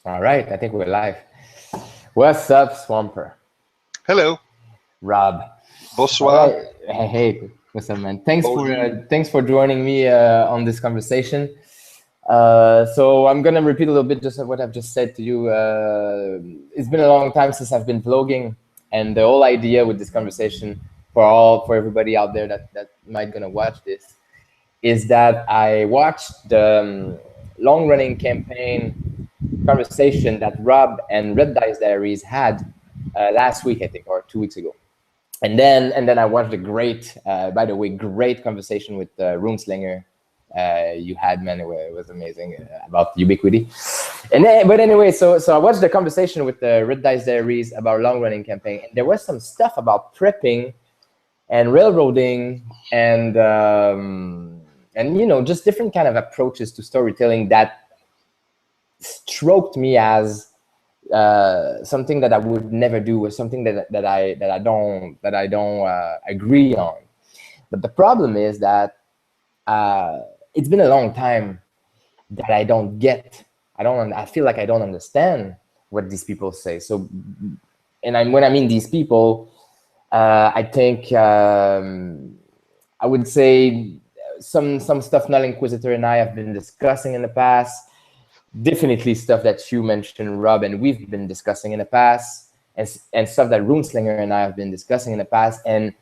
All right, I think we're live. What's up, Swamper? Hello. Rob. Bonsoir. Hey, what's up, man? Bonjour. Thanks for joining me on this conversation. So I'm gonna repeat a little bit just what I've just said to you. It's been a long time since I've been vlogging, and the whole idea with this conversation for everybody out there that might gonna watch this is that I watched the long-running campaign conversation that Rob and Red Dice Diaries had last week, I think, or 2 weeks ago. And then I watched a great, by the way, great conversation with Runeslinger. You had, man, it was amazing about Ubiquity. But anyway, so I watched the conversation with the Red Dice Diaries about long-running campaign, and there was some stuff about prepping and railroading and just different kind of approaches to storytelling that stroked me as something that I would never do, or something that I don't agree on. But the problem is that it's been a long time that I don't get. I feel like I don't understand what these people say. So, when I mean these people, I think I would say some stuff Null Inquisitor and I have been discussing in the past. Definitely stuff that you mentioned, Rob, and we've been discussing in the past, and stuff that Runeslinger and I have been discussing in the past. And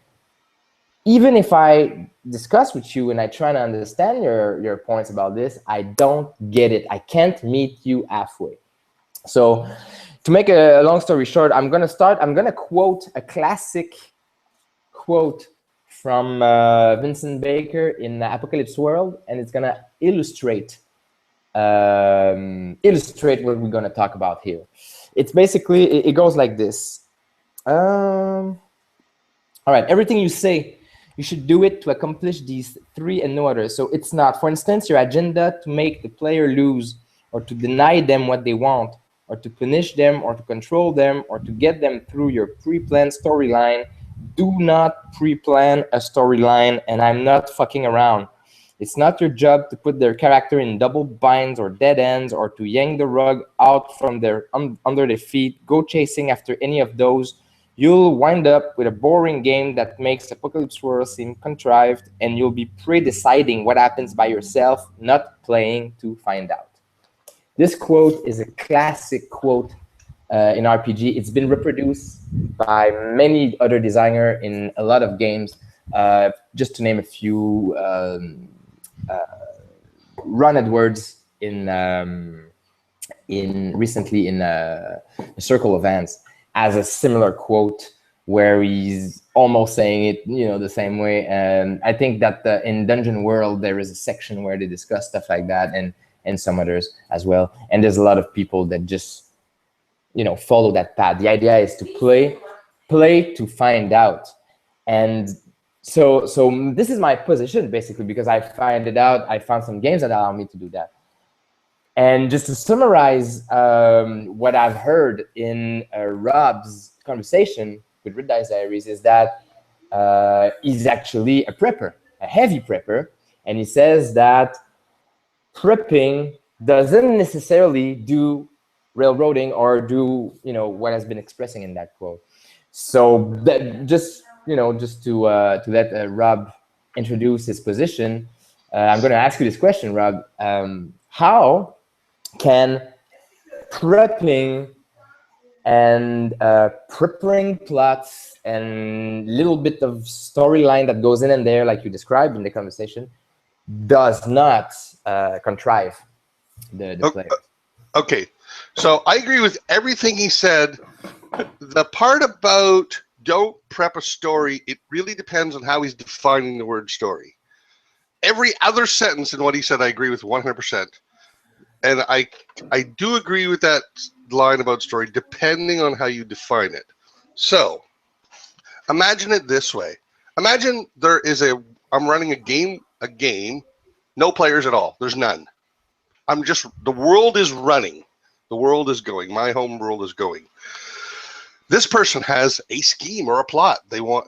even if I discuss with you and I try to understand your points about this, I don't get it. I can't meet you halfway. So to make a long story short, I'm gonna quote a classic quote from Vincent Baker in Apocalypse World, and it's gonna illustrate what we're going to talk about here. It's basically, it goes like this. All right, everything you say, you should do it to accomplish these three and no others. So it's not, for instance, your agenda to make the player lose, or to deny them what they want, or to punish them, or to control them, or to get them through your pre-planned storyline. Do not pre-plan a storyline, and I'm not fucking around. It's not your job to put their character in double binds or dead ends, or to yank the rug out from under their feet. Go chasing after any of those. You'll wind up with a boring game that makes Apocalypse World seem contrived, and you'll be pre-deciding what happens by yourself, not playing to find out. This quote is a classic quote in RPG. It's been reproduced by many other designers in a lot of games. Just to name a few, Ron Edwards recently in the Circle of Ants has a similar quote where he's almost saying it, the same way. And I think that in Dungeon World there is a section where they discuss stuff like that, and some others as well. And there's a lot of people that just follow that path. The idea is to play to find out. And so this is my position, basically, because I find it out. I found some games that allow me to do that. And just to summarize what I've heard in Rob's conversation with Red Dice Diaries is that he's actually a prepper, a heavy prepper. And he says that prepping doesn't necessarily do railroading or do, what has been expressing in that quote. So that just to let Rob introduce his position, I'm going to ask you this question, Rob. How can prepping and preparing plots and little bit of storyline that goes in and there, like you described in the conversation, does not contrive the player? Okay, so I agree with everything he said. The part about don't prep a story, it really depends on how he's defining the word story. Every other sentence in what he said, I agree with 100%. And I do agree with that line about story, depending on how you define it. So, imagine it this way. Imagine I'm running a game, no players at all. There's none. The world is running. The world is going. My home world is going. This person has a scheme or a plot. They want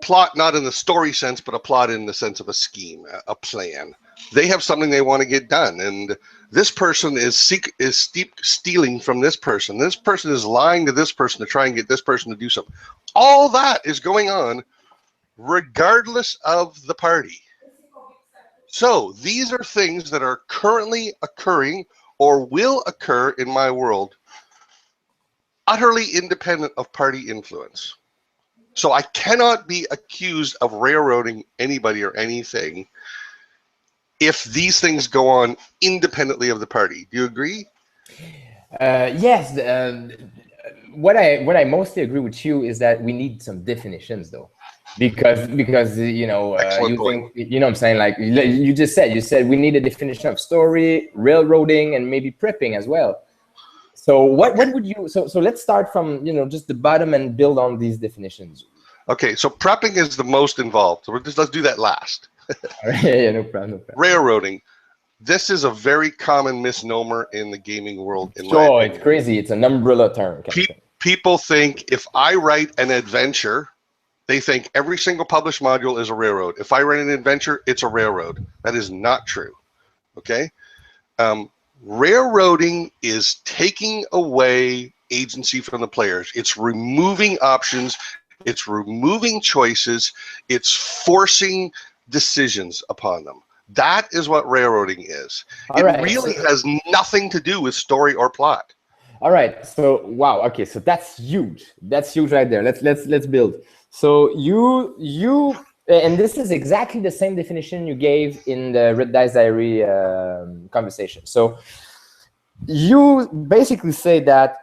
plot not in the story sense, but a plot in the sense of a scheme, a plan. They have something they want to get done, and this person is stealing from this person. This person is lying to this person to try and get this person to do something. All that is going on regardless of the party. So these are things that are currently occurring or will occur in my world, utterly independent of party influence. So I cannot be accused of railroading anybody or anything if these things go on independently of the party. Do you agree? Yes. What I mostly agree with you is that we need some definitions, though, because you know, you know what I'm saying, like you said we need a definition of story, railroading, and maybe prepping as well. So what would you, so let's start from, you know, just the bottom and build on these definitions. Okay, so prepping is the most involved. So let's do that last. All right, yeah, no problem. Railroading. This is a very common misnomer in the gaming world. Sure, it's crazy. It's an umbrella term. People think if I write an adventure, they think every single published module is a railroad. If I write an adventure, it's a railroad. That is not true. Okay? Railroading is taking away agency from the players. It's removing options. It's removing choices. It's forcing decisions upon them. That is what railroading is. It really has nothing to do with story or plot. All right. So wow. Okay. So that's huge. That's huge right there. Let's build. So you and this is exactly the same definition you gave in the Red Dice Diary conversation. So you basically say that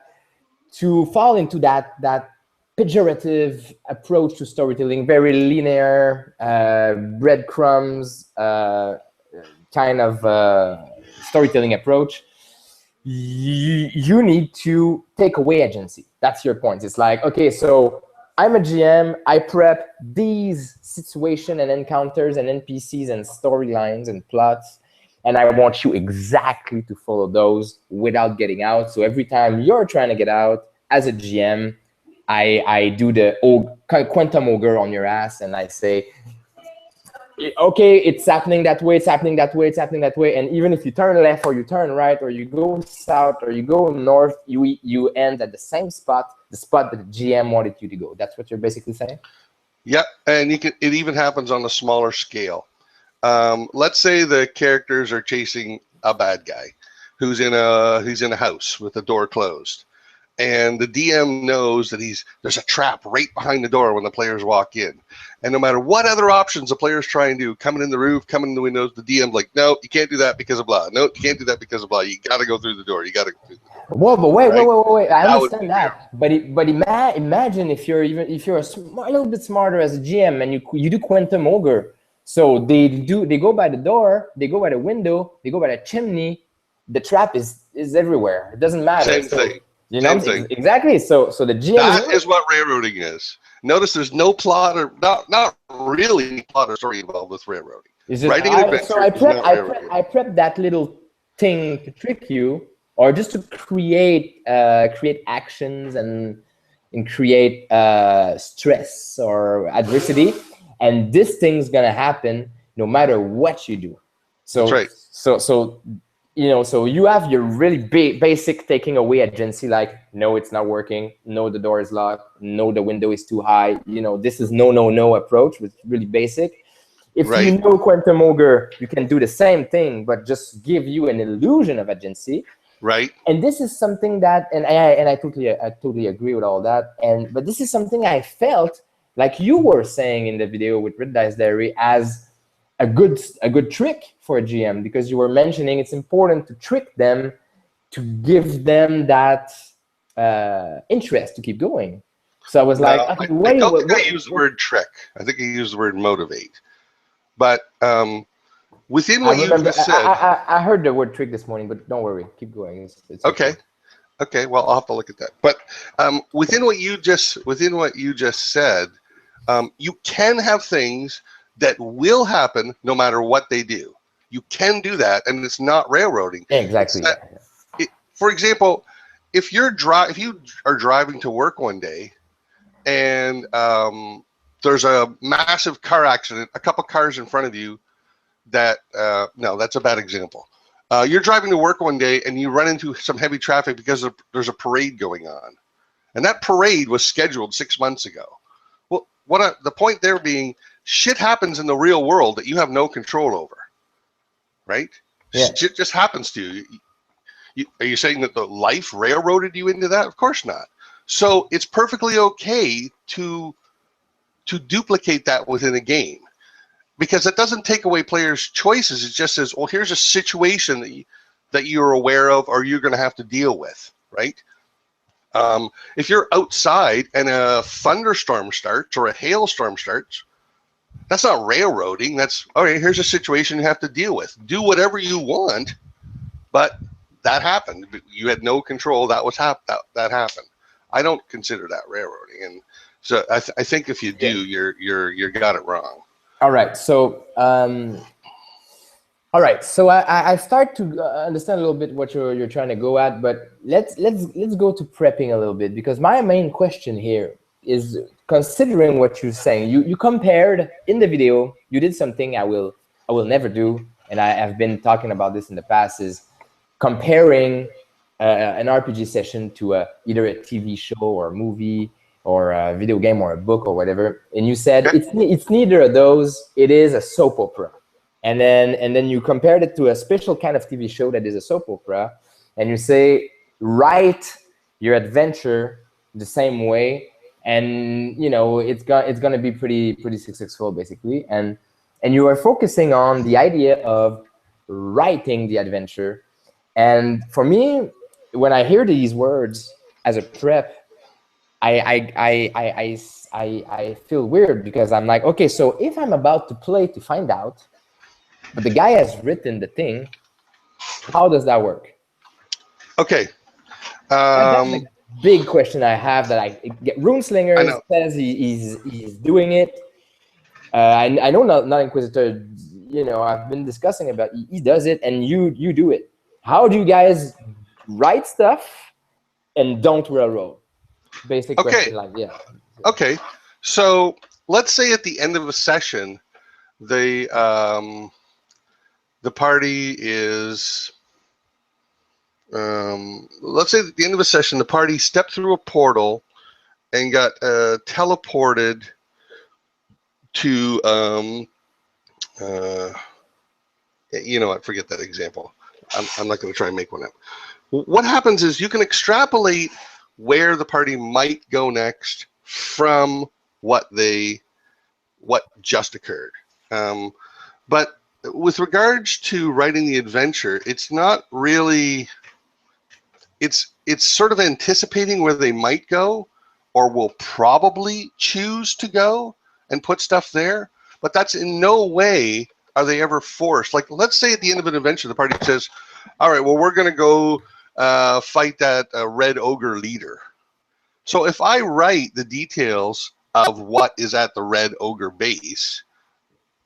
to fall into that pejorative approach to storytelling, very linear, breadcrumbs kind of storytelling approach, you need to take away agency. That's your point. It's like, okay, so I'm a GM, I prep these situations and encounters and NPCs and storylines and plots, and I want you exactly to follow those without getting out. So every time you're trying to get out as a GM, I do the quantum ogre on your ass, and I say, okay, it's happening that way, it's happening that way, it's happening that way. And even if you turn left or you turn right or you go south or you go north, you end at the same spot, the spot that the GM wanted you to go. That's what you're basically saying? Yep, and it even happens on a smaller scale. Let's say the characters are chasing a bad guy who's in a house with the door closed. And the DM knows that there's a trap right behind the door when the players walk in. And no matter what other options the players try and do, coming in the roof, coming in the windows, the DM's like, no, you can't do that because of blah. No, you can't do that because of blah. You got to go through the door. You got to go through the door. Whoa, but wait. I understand that. But imagine if you're a little bit smarter as a GM and you do Quantum Ogre. So they go by the door, they go by the window, they go by the chimney. The trap is everywhere. It doesn't matter. Same thing. You know, exactly. So the GM. That is what railroading is. Notice there's no plot or not really plot or story involved with railroading. Writing an adventure. So I prep that little thing to trick you, or just to create actions and create stress or adversity, and this thing's gonna happen no matter what you do. So that's right. So you know, so you have your really basic taking away agency, like, no, it's not working. No, the door is locked. No, the window is too high. You know, this is no approach, which is really basic. If you know Quantum Ogre, you can do the same thing, but just give you an illusion of agency. Right. And this is something that, and I totally agree with all that. But this is something I felt like you were saying in the video with Red Dice Diary as a good trick for a GM, because you were mentioning it's important to trick them, to give them that interest to keep going. So I was like, I don't think I use the word trick. I think I use the word motivate. But within what you just said, I heard the word trick this morning, but don't worry, keep going. It's okay. Okay, well, I'll have to look at that. But within what you just said, you can have things that will happen no matter what they do. You can do that, and it's not railroading. Yeah, exactly. For example, if you are driving to work one day, and there's a massive car accident, a couple cars in front of you that, no, that's a bad example. You're driving to work one day and you run into some heavy traffic because there's a parade going on. And that parade was scheduled 6 months ago. Well, the point there being, shit happens in the real world that you have no control over, right? Yeah. Shit just happens to you. Are you saying that the life railroaded you into that? Of course not. So it's perfectly okay to duplicate that within a game, because it doesn't take away players' choices. It just says, well, here's a situation that you're aware of or you're going to have to deal with, right? If you're outside and a thunderstorm starts or a hailstorm starts, that's not railroading. That's, all right, here's a situation you have to deal with. Do whatever you want, but that happened. You had no control. That happened. I don't consider that railroading. And so I think if you do, you're got it wrong. All right. So I start to understand a little bit what you're trying to go at, but let's go to prepping a little bit, because my main question here is, considering what you're saying, you compared in the video, you did something I will never do, and I have been talking about this in the past, is comparing an RPG session to either a TV show or a movie or a video game or a book or whatever, and you said it's neither of those. It is a soap opera, and then you compared it to a special kind of TV show that is a soap opera, and you say write your adventure the same way, and you know it's gonna be pretty successful basically, and you are focusing on the idea of writing the adventure. And for me, when I hear these words as a prep, I feel weird, because I'm like, okay, so if I'm about to play to find out, but the guy has written the thing, how does that work? Okay. That's a big question I have, that I get. Runeslinger says he's doing it. I know not Inquisitor, you know, I've been discussing about, he does it, and you do it. How do you guys write stuff and don't railroad? Basic question, like, yeah. Okay, so let's say at the end of a session, the party is, let's say at the end of a session, the party stepped through a portal and got teleported to, you know what, forget that example. I'm not going to try and make one up. What happens is you can extrapolate where the party might go next from what just occurred. But with regards to writing the adventure, it's not really, it's sort of anticipating where they might go or will probably choose to go and put stuff there, but that's in no way are they ever forced. Like, let's say at the end of an adventure, the party says, all right, well, we're going to go fight that red ogre leader. So if I write the details of what is at the red ogre base,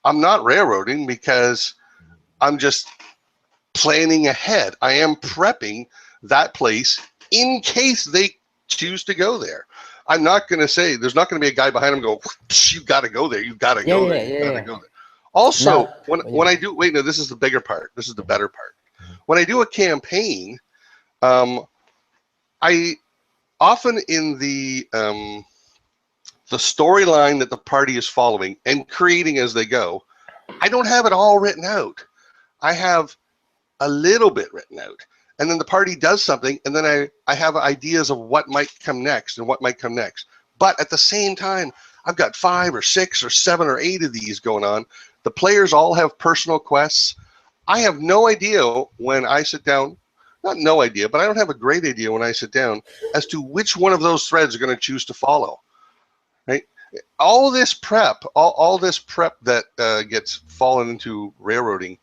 I'm not railroading, because I'm just planning ahead. I am prepping that place in case they choose to go there. I'm not going to say, there's not going to be a guy behind him go, you got to go there, you got to go there, you got to go there. Also, when I do, wait, no, this is the bigger part. This is the better part. When I do a campaign, I often in the storyline that the party is following and creating as they go, I don't have it all written out. I have a little bit written out. And then the party does something, and then I have ideas of what might come next and what might come next. But at the same time, I've got 5 or 6 or 7 or 8 of these going on. The players all have personal quests. I have no idea when I sit down, not no idea, but I don't have a great idea when I sit down as to which one of those threads are going to choose to follow, right? All this prep, all this prep that gets fallen into railroading,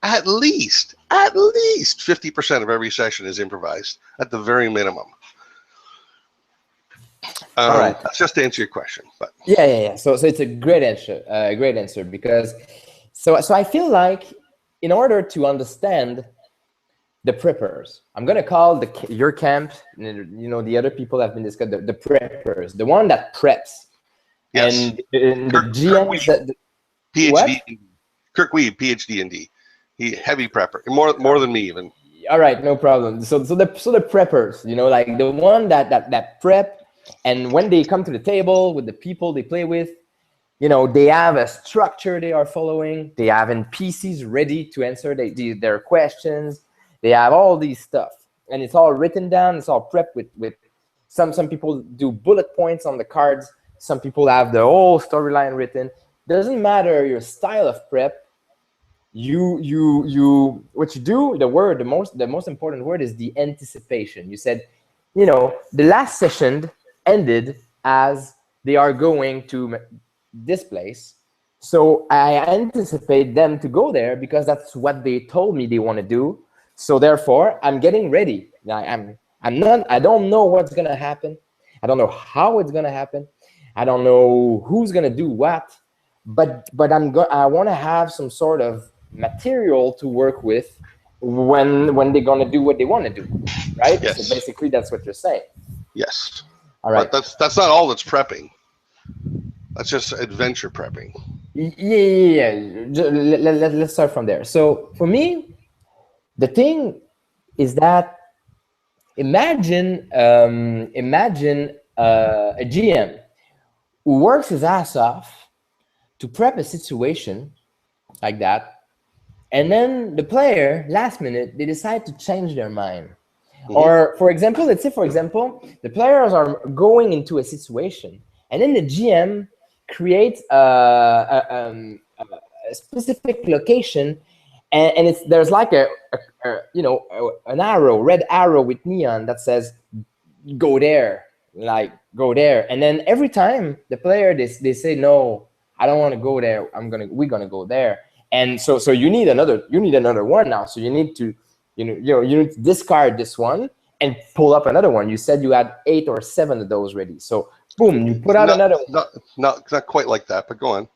at least 50% of every session is improvised at the very minimum. All right. That's just to answer your question, but yeah. So it's a great answer, because so I feel like in order to understand the preppers, I'm gonna call your camp, you know, the other people have been discussed, the preppers, the one that preps. Yes. And the GMs that PhD. what? Kirk Weeb, PhD in D. He heavy prepper, more than me even. All right, no problem. So the preppers, you know, like the one that prep, and when they come to the table with the people they play with, you know, they have a structure they are following. They have NPCs ready to answer their questions. They have all these stuff, and it's all written down. It's all prepped with some people do bullet points on the cards. Some people have the whole storyline written. Doesn't matter your style of prep. You what you do, the most important word is the anticipation. You said, you know, the last session ended as they are going to this place, so I anticipate them to go there because that's what they told me they want to do. So therefore I'm getting ready. I don't know what's gonna happen. I don't know how it's gonna happen. I don't know who's gonna do what, but I want to have some sort of material to work with when they're gonna do what they want to do, right? Yes. So basically, that's what you're saying. Yes. All right. But that's not all that's prepping. That's just adventure prepping. Yeah. Let's start from there. So for me, the thing is that imagine a GM who works his ass off to prep a situation like that, and then the player last minute they decide to change their mind. Mm-hmm. Or for example, let's say the players are going into a situation, and then the GM creates a specific location, and there's like a an arrow, red arrow with neon that says go there, and then every time the player they say no, I don't want to go there, we're gonna go there. And so you need another one now. So you need to you need to discard this one and pull up another one. You said you had 8 or 7 of those ready. So boom, you put out another one. Not quite like that, but go on.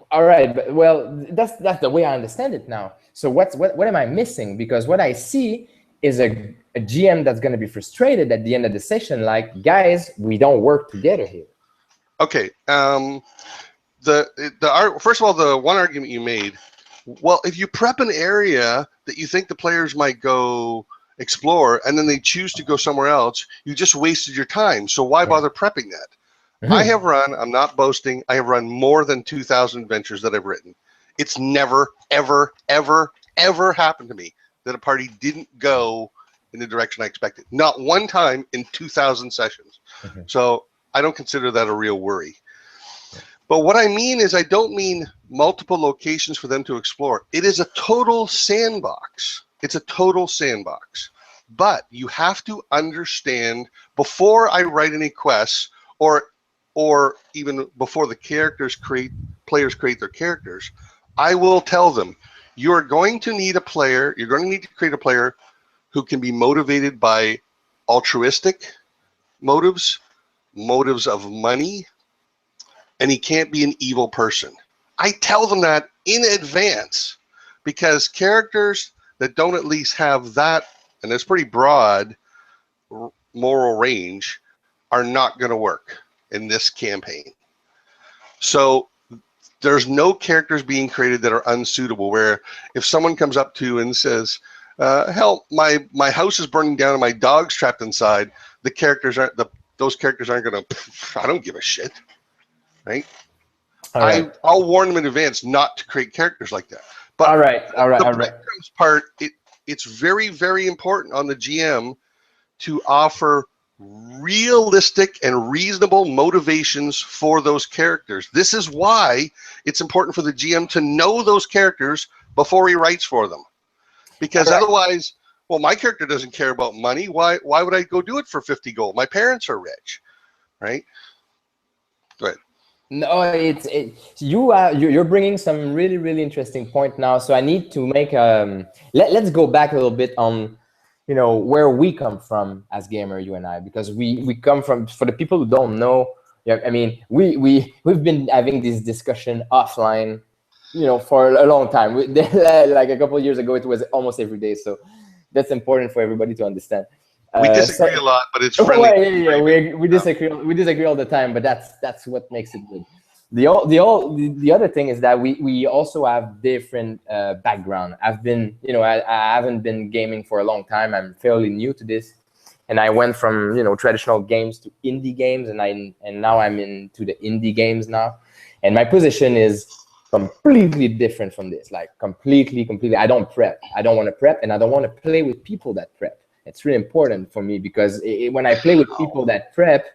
All right, but well, that's the way I understand it now. So what am I missing? Because what I see is a GM that's going to be frustrated at the end of the session, like, guys, we don't work together here. Okay. First of all, the one argument you made, well, if you prep an area that you think the players might go explore and then they choose to go somewhere else, you just wasted your time. So why bother prepping that? Mm-hmm. I have run, I'm not boasting, I have run more than 2,000 adventures that I've written. It's never, ever, ever, ever happened to me that a party didn't go in the direction I expected. Not one time in 2,000 sessions. Mm-hmm. So I don't consider that a real worry. But what I mean is I don't mean multiple locations for them to explore. It is a total sandbox. It's a total sandbox. But you have to understand, before I write any quests, or even before the players create their characters, I will tell them, you're going to need to create a player who can be motivated by altruistic motives of money, and he can't be an evil person. I tell them that in advance, because characters that don't at least have that, and it's pretty broad moral range, are not going to work in this campaign. So there's no characters being created that are unsuitable, where if someone comes up to you and says, help, my house is burning down and my dog's trapped inside, those characters aren't going to, I don't give a shit, right? Right. I'll warn them in advance not to create characters like that. But all right. Part, it's very, very important on the GM to offer realistic and reasonable motivations for those characters. This is why it's important for the GM to know those characters before he writes for them. Because otherwise, well, my character doesn't care about money. Why would I go do it for 50 gold? My parents are rich, right? Go ahead. No, you're bringing some really, really interesting point now. So I need to make let's go back a little bit on, where we come from as gamer, you and I, because we come from, for the people who don't know, I mean, we've been having this discussion offline, for a long time. Like a couple of years ago, it was almost every day. So that's important for everybody to understand. We disagree a lot, but it's friendly. Well, yeah, we disagree all the time, but that's what makes it good. The other thing is that we also have different background. I've been, I haven't been gaming for a long time. I'm fairly new to this, and I went from traditional games to indie games, and now I'm into the indie games now, and my position is completely different from this. Like completely. I don't prep. I don't want to prep, and I don't want to play with people that prep. It's really important for me because when I play with people that prep,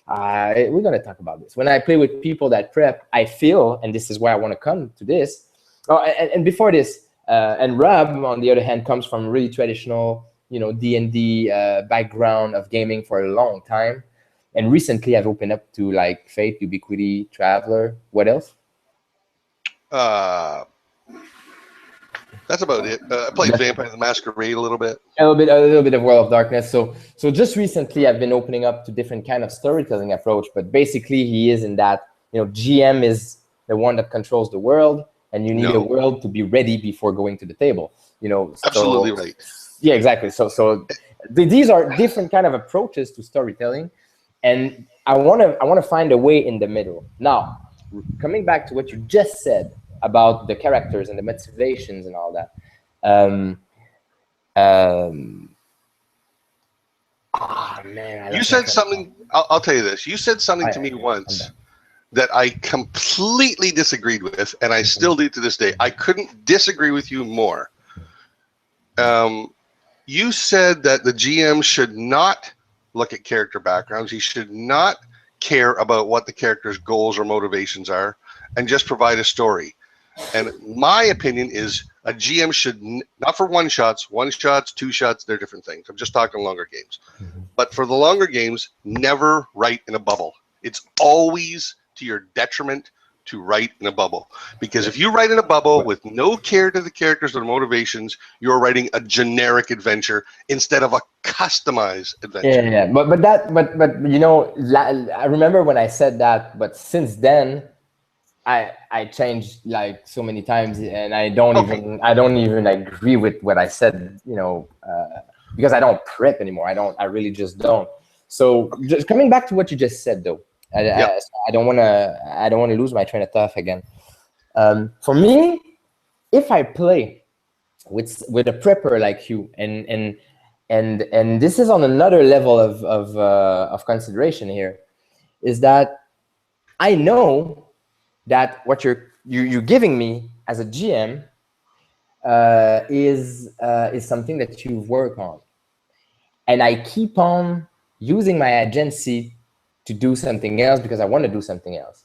we're going to talk about this. When I play with people that prep, I feel, and this is why I want to come to this. Oh, and before this, and Rob, on the other hand, comes from really traditional, D&D background of gaming for a long time. And recently, I've opened up to like Fate, Ubiquity, Traveler. What else? That's about it. I played Vampire the Masquerade a little bit. A little bit of World of Darkness. So just recently, I've been opening up to different kind of storytelling approach. But basically, he is in that GM is the one that controls the world, and you need a world to be ready before going to the table. Absolutely right. Yeah, exactly. So these are different kind of approaches to storytelling, and I want to find a way in the middle. Now, coming back to what you just said about the characters and the motivations and all that. Man, you said something. I'll tell you this. You said something to me once that I completely disagreed with, and I still do to this day. I couldn't disagree with you more. You said that the GM should not look at character backgrounds. He should not care about what the character's goals or motivations are, and just provide a story. And my opinion is a GM should not for one shots, two shots, they're different things. I'm just talking longer games. But for the longer games, never write in a bubble. It's always to your detriment to write in a bubble. Because if you write in a bubble with no care to the characters or the motivations, you're writing a generic adventure instead of a customized adventure. Yeah. But I remember when I said that, but since then, I changed like so many times, and I don't even agree with what I said, because I don't prep anymore. I really just don't. So just coming back to what you just said, though, I don't want to lose my train of thought again. For me, if I play with a prepper like you, and this is on another level of consideration here, is that I know that what you're giving me as a GM is something that you've worked on, and I keep on using my agency to do something else because I want to do something else,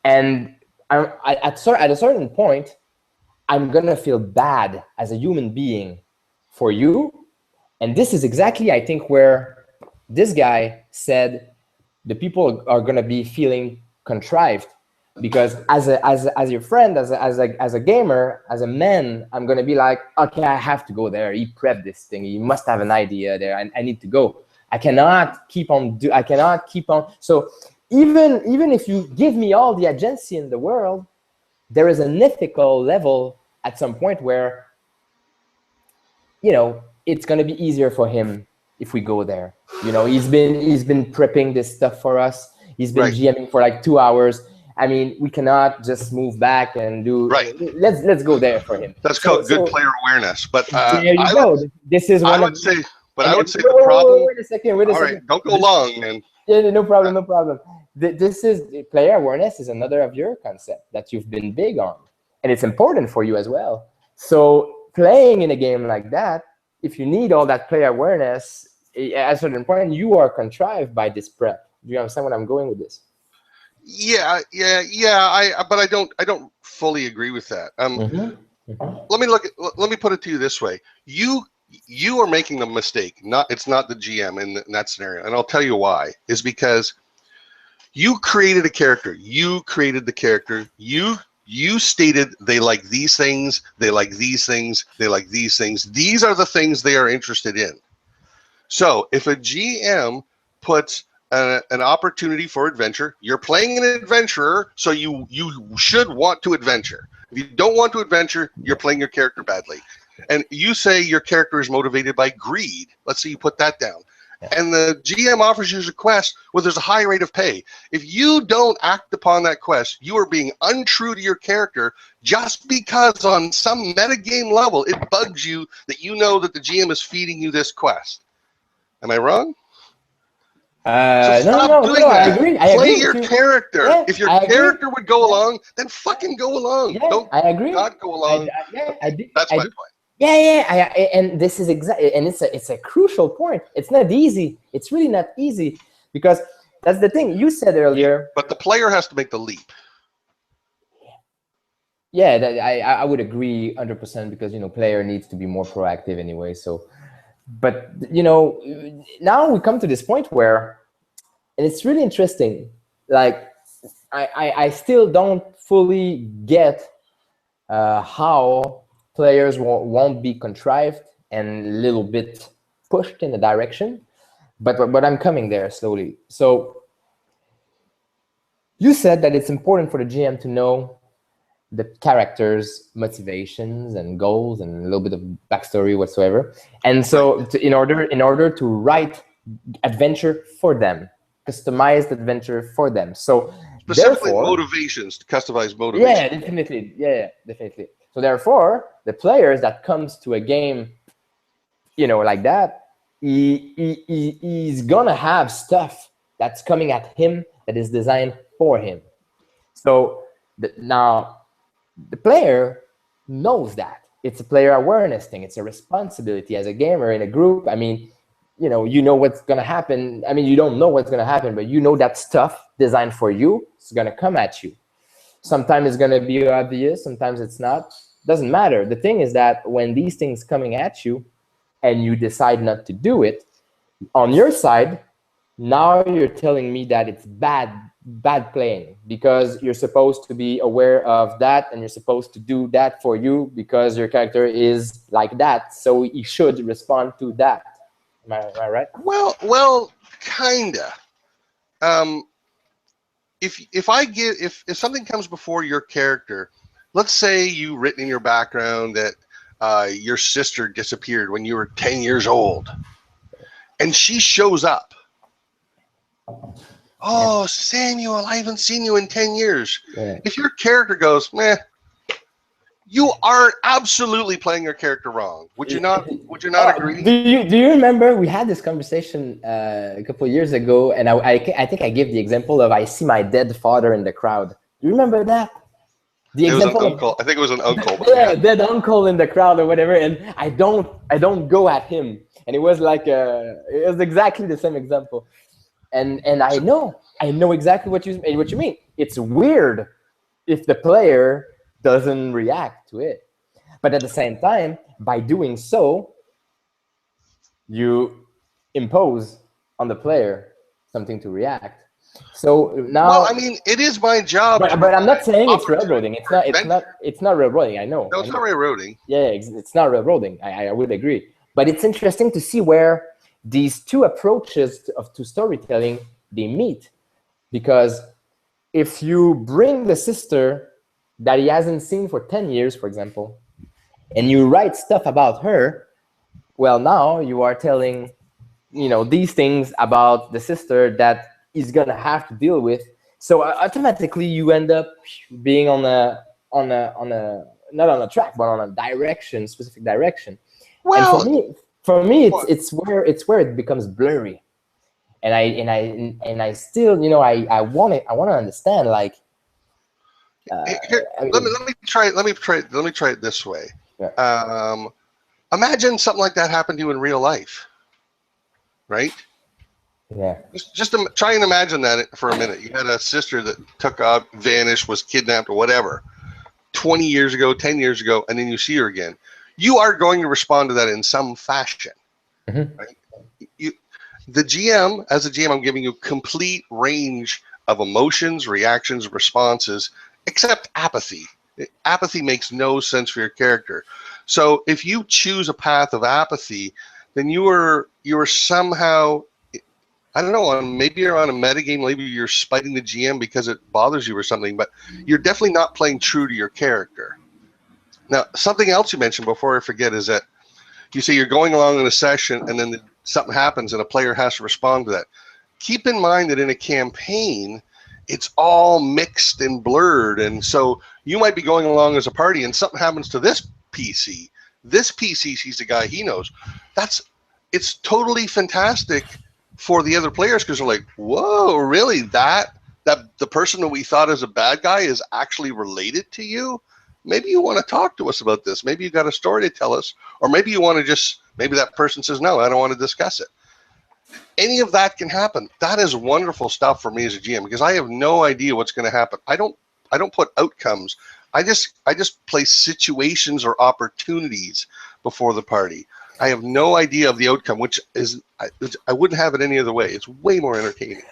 and at a certain point, I'm gonna feel bad as a human being for you, and this is exactly, I think, where this guy said the people are gonna be feeling contrived. Because as your friend, as a gamer, as a man, I'm gonna be like, okay, I have to go there. He prepped this thing. He must have an idea there. I need to go. I cannot keep on. So even if you give me all the agency in the world, there is an ethical level at some point where, it's gonna be easier for him if we go there. He's been prepping this stuff for us. He's been GMing for like 2 hours. I mean, we cannot just move back and do. Right. Let's go there for him. That's called good player awareness. But there you go. This is one. I would say the problem. Wait a second. All right, don't go long, man. Yeah, no problem. This is player awareness is another of your concept that you've been big on, and it's important for you as well. So playing in a game like that, if you need all that player awareness, at a certain point, you are contrived by this prep. Do you understand where I'm going with this? Yeah. But I don't fully agree with that. Let me put it to you this way. You are making a mistake. It's not the GM in that scenario, and I'll tell you why. Is because you created a character. You created the character. You stated they like these things. They like these things. They like these things. These are the things they are interested in. So if a GM puts an opportunity for adventure, you're playing an adventurer, so you should want to adventure. If you don't want to adventure, you're playing your character badly. And you say your character is motivated by greed. Let's say you put that down. and the GM offers you a quest where there's a high rate of pay. If you don't act upon that quest, you are being untrue to your character just because on some metagame level it bugs you that you know that the GM is feeding you this quest. Am I wrong? So stop doing that. I agree. Play your character. Yeah, if your character would go along, then fucking go along. Yeah, Don't I agree. not go along. That's my point. Yeah. And this is exactly, and it's a crucial point. It's not easy. It's really not easy because that's the thing you said earlier. But the player has to make the leap. Yeah, I would agree 100% because player needs to be more proactive anyway. So, but now we come to this point where, and it's really interesting. Like I still don't fully get how players won't be contrived and a little bit pushed in a direction, but I'm coming there slowly. So you said that it's important for the GM to know the characters' motivations and goals and a little bit of backstory whatsoever, and so in order to write adventure for them, customized adventure for them. So specifically motivations, to customize motivations. Yeah, definitely. Yeah, definitely. So therefore, the players that comes to a game, like that, he's gonna have stuff that's coming at him that is designed for him. So now the player knows that. It's a player awareness thing. It's a responsibility as a gamer in a group. I mean, you know what's gonna happen. I mean, you don't know what's gonna happen, but you know that stuff designed for you is gonna come at you. Sometimes it's gonna be obvious, sometimes it's not. Doesn't matter. The thing is that when these things coming at you and you decide not to do it, on your side, now you're telling me that it's bad playing because you're supposed to be aware of that and you're supposed to do that for you because your character is like that, so you should respond to that. Am I right? Well, kinda. If something comes before your character, let's say you written in your background that your sister disappeared when you were 10 years old, and she shows up. Oh, Samuel, I haven't seen you in 10 years. Yeah. If your character goes, meh, you are absolutely playing your character wrong. Would you not agree? Do you remember we had this conversation a couple of years ago, and I think I gave the example of I see my dead father in the crowd. Do you remember that? I think it was an uncle. Yeah, dead uncle in the crowd or whatever, and I don't go at him. And it was like it was exactly the same example. And I know exactly what you mean. It's weird if the player doesn't react to it, but at the same time, by doing so, you impose on the player something to react. So now, well, I mean, it is my job. But I'm not saying it's railroading. It's not railroading. I know. No, it's not railroading. Yeah, it's not railroading. I would agree. But it's interesting to see where these two approaches to storytelling they meet, because if you bring the sister that he hasn't seen for 10 years, for example, and you write stuff about her, well, now you are telling, these things about the sister that he's gonna have to deal with. So automatically you end up being on a not on a track, but on a specific direction. Well, and for me, it's where it becomes blurry, and I still, I want to understand, like. Here, let me try it this way. Yeah. Imagine something like that happened to you in real life, right? Yeah. Just try and imagine that for a minute. You had a sister that took off, vanished, was kidnapped, or whatever, 20 years ago, 10 years ago, and then you see her again. You are going to respond to that in some fashion. Mm-hmm. Right? The GM, as a GM, I'm giving you complete range of emotions, reactions, responses, except apathy. Apathy makes no sense for your character. So if you choose a path of apathy, then you are somehow, I don't know, maybe you're on a metagame, maybe you're spiting the GM because it bothers you or something, but you're definitely not playing true to your character. Now, something else you mentioned before I forget is that you say you're going along in a session and then the something happens and a player has to respond to that. Keep in mind that in a campaign, it's all mixed and blurred. And so you might be going along as a party and something happens to this PC. This PC sees a guy he knows. It's totally fantastic for the other players because they're like, whoa, really? That the person that we thought is a bad guy is actually related to you? Maybe you want to talk to us about this. Maybe you got a story to tell us. Or maybe you want to just, maybe that person says, no, I don't want to discuss it. Any of that can happen. That is wonderful stuff for me as a GM because I have no idea what's going to happen. I don't put outcomes. I just place situations or opportunities before the party. I have no idea of the outcome, which is I wouldn't have it any other way. It's way more entertaining.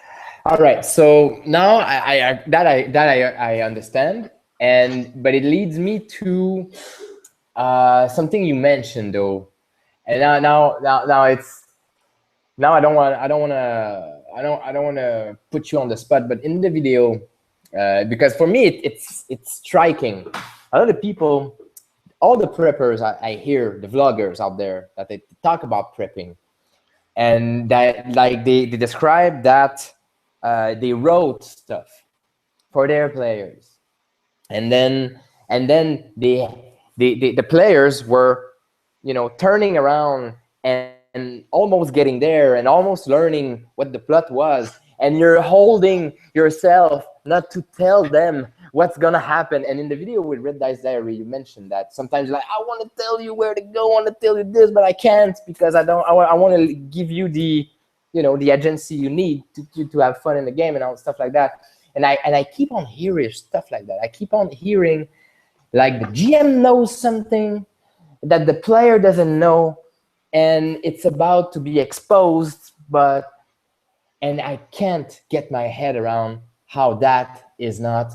All right. So now I understand, but it leads me to something you mentioned though, and now I don't want to put you on the spot, but in the video, because for me it's striking. A lot of people, all the preppers I hear, the vloggers out there that they talk about prepping, and that like they describe that they wrote stuff for their players, and then the players were, you know, turning around and almost getting there and almost learning what the plot was, and you're holding yourself not to tell them what's gonna happen. And in the video with Red Dice Diary, you mentioned that sometimes like, I want to tell you where to go, I want to tell you this, but I can't because I want to give you the, you know, the agency you need to have fun in the game and all stuff like that. And I keep on hearing stuff like that. I keep on hearing like the GM knows something that the player doesn't know, and it's about to be exposed, and I can't get my head around how that is not,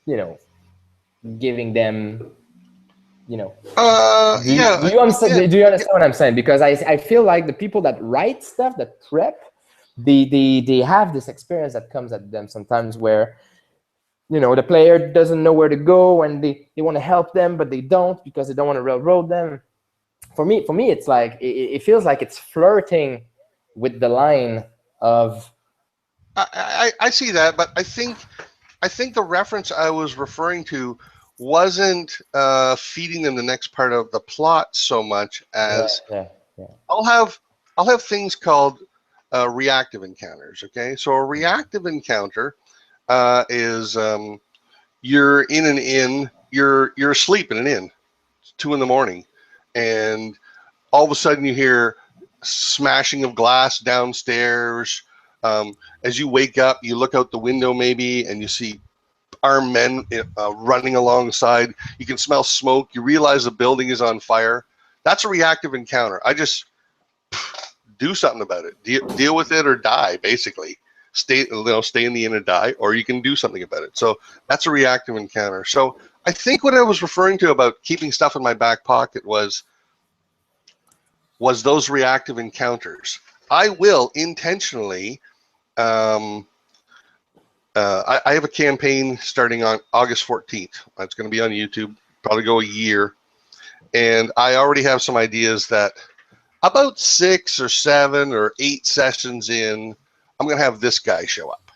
you know, giving them, you know. Do you understand? Do you understand what I'm saying? Because I feel like the people that write stuff, that prep, they have this experience that comes at them sometimes where, you know, the player doesn't know where to go and they want to help them, but they don't because they don't want to railroad them. For me, it's like it feels like it's flirting with the line of. I see that, but I think the reference I was referring to wasn't feeding them the next part of the plot so much as I'll have things called reactive encounters. Okay, so a reactive encounter is you're in an inn, you're asleep in an inn, it's 2 a.m, and all of a sudden you hear smashing of glass downstairs. As you wake up, you look out the window maybe and you see armed men running alongside. You can smell smoke. You realize the building is on fire. That's a reactive encounter. I just do something about it. Deal with it or die, basically. Stay in the inn and die, or you can do something about it. So that's a reactive encounter. So I think what I was referring to about keeping stuff in my back pocket was those reactive encounters. I will intentionally. I have a campaign starting on August 14th. It's going to be on YouTube, probably go a year. And I already have some ideas that about 6 or 7 or 8 sessions in, I'm going to have this guy show up.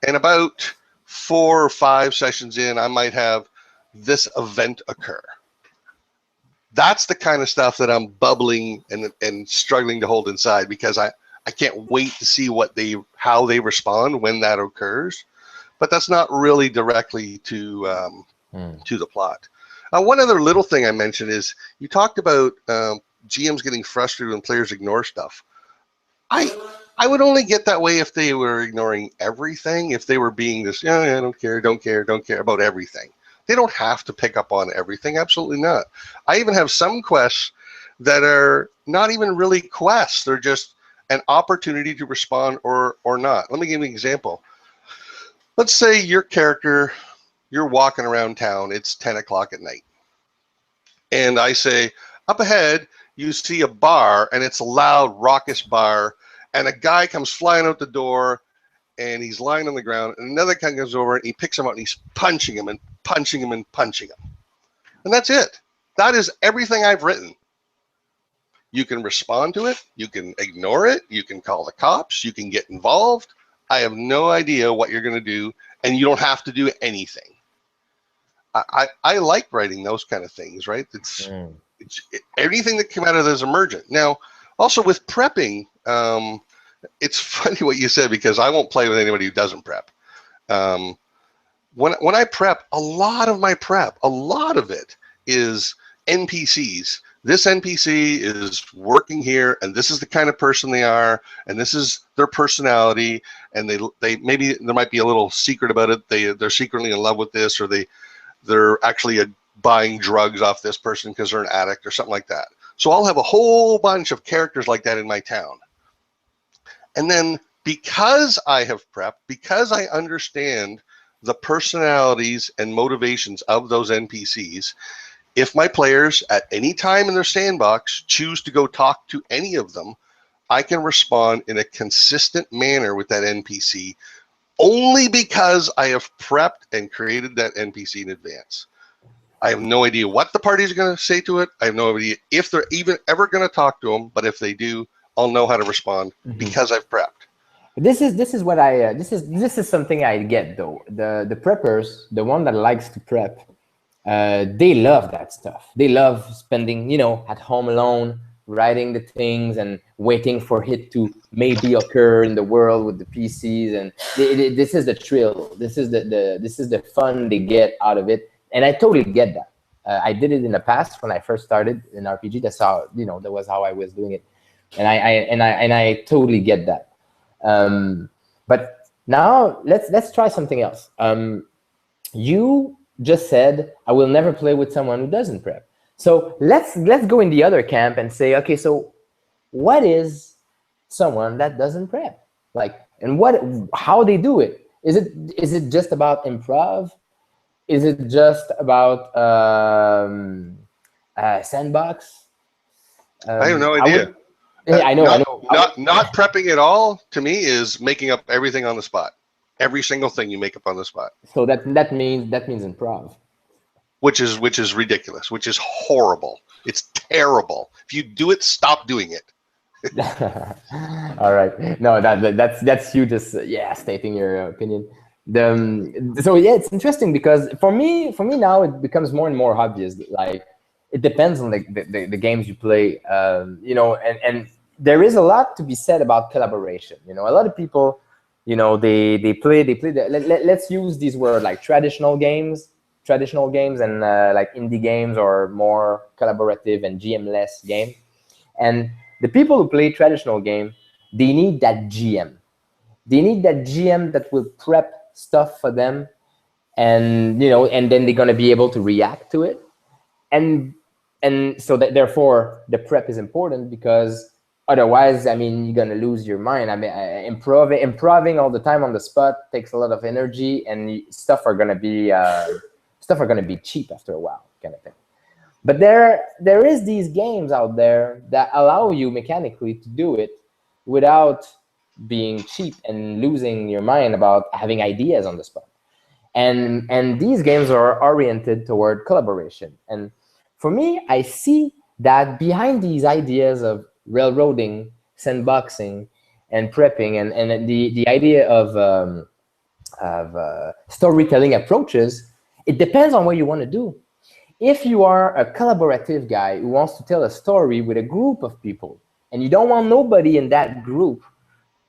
And about 4 or 5 sessions in, I might have this event occur. That's the kind of stuff that I'm bubbling and struggling to hold inside because I can't wait to see how they respond when that occurs. But that's not really directly to the plot. One other little thing I mentioned is you talked about GMs getting frustrated when players ignore stuff. I would only get that way if they were ignoring everything, if they were being this, yeah, don't care about everything. They don't have to pick up on everything, absolutely not. I even have some quests that are not even really quests. They're just an opportunity to respond or not. Let me give you an example. Let's say your character, you're walking around town, it's 10 o'clock at night. And I say, up ahead, you see a bar, and it's a loud, raucous bar, and a guy comes flying out the door, and he's lying on the ground, and another guy comes over, and he picks him up, and he's punching him and punching him and punching him. And that's it. That is everything I've written. You can respond to it. You can ignore it. You can call the cops. You can get involved. I have no idea what you're going to do, and you don't have to do anything. I like writing those kind of things, right? It's anything that came out of this emergent. Now, also with prepping, it's funny what you said, because I won't play with anybody who doesn't prep. When I prep, a lot of my prep, a lot of it is NPCs. This NPC is working here, and this is the kind of person they are, and this is their personality, and they maybe there might be a little secret about it. They're secretly in love with this, or they're actually buying drugs off this person because they're an addict or something like that. So I'll have a whole bunch of characters like that in my town. And then because I have prepped, because I understand the personalities and motivations of those NPCs, if my players at any time in their sandbox choose to go talk to any of them, I can respond in a consistent manner with that NPC, only because I have prepped and created that NPC in advance. I have no idea what the party's going to say to it. I have no idea if they're even ever going to talk to them, but if they do, I'll know how to respond because I've prepped. This is what I this is something I get though. The preppers, the one that likes to prep, they love that stuff. They love spending, at home alone, writing the things and waiting for it to maybe occur in the world with the PCs. And this is the thrill. This is the fun they get out of it. And I totally get that. I did it in the past when I first started in RPG. That's how, that was how I was doing it. And I totally get that. But now let's try something else. You just said, I will never play with someone who doesn't prep. So let's go in the other camp and say, okay, so what is someone that doesn't prep? And how they do it? Is it just about improv? Is it just about sandbox? I have no idea. I know. Not prepping at all, to me, is making up everything on the spot. Every single thing you make up on the spot. So that means improv. Which is ridiculous, which is horrible. It's terrible. If you do it, stop doing it. All right. No, that's you just stating your opinion. So it's interesting because for me now it becomes more and more obvious. Like it depends on the games you play. And there is a lot to be said about collaboration. A lot of people, they play let's use these words like traditional games and like indie games, or more collaborative and GM-less game. And the people who play traditional game, they need that GM. They need that GM that will prep stuff for them, and and then they're going to be able to react to it. And so that therefore the prep is important, because otherwise, you're going to lose your mind. Improving all the time on the spot takes a lot of energy, and stuff are going to be cheap after a while, kind of thing. But there is these games out there that allow you mechanically to do it without being cheap and losing your mind about having ideas on the spot. And these games are oriented toward collaboration. And for me, I see that behind these ideas of railroading, sandboxing, and prepping, and the idea of storytelling approaches, it depends on what you want to do. If you are a collaborative guy who wants to tell a story with a group of people, and you don't want nobody in that group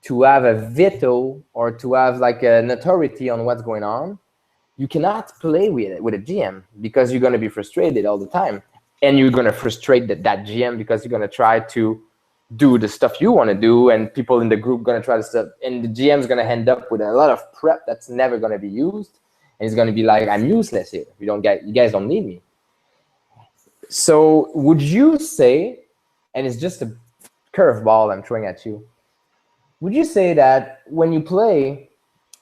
to have a veto or to have like an authority on what's going on, you cannot play with a GM, because you're going to be frustrated all the time. And you're going to frustrate that GM, because you're going to try to do the stuff you want to do, and people in the group going to try to stuff, and the GM's going to end up with a lot of prep that's never going to be used, and he's going to be like, I'm useless here. You guys don't need me. So would you say, and it's just a curveball I'm throwing at you, would you say that when you play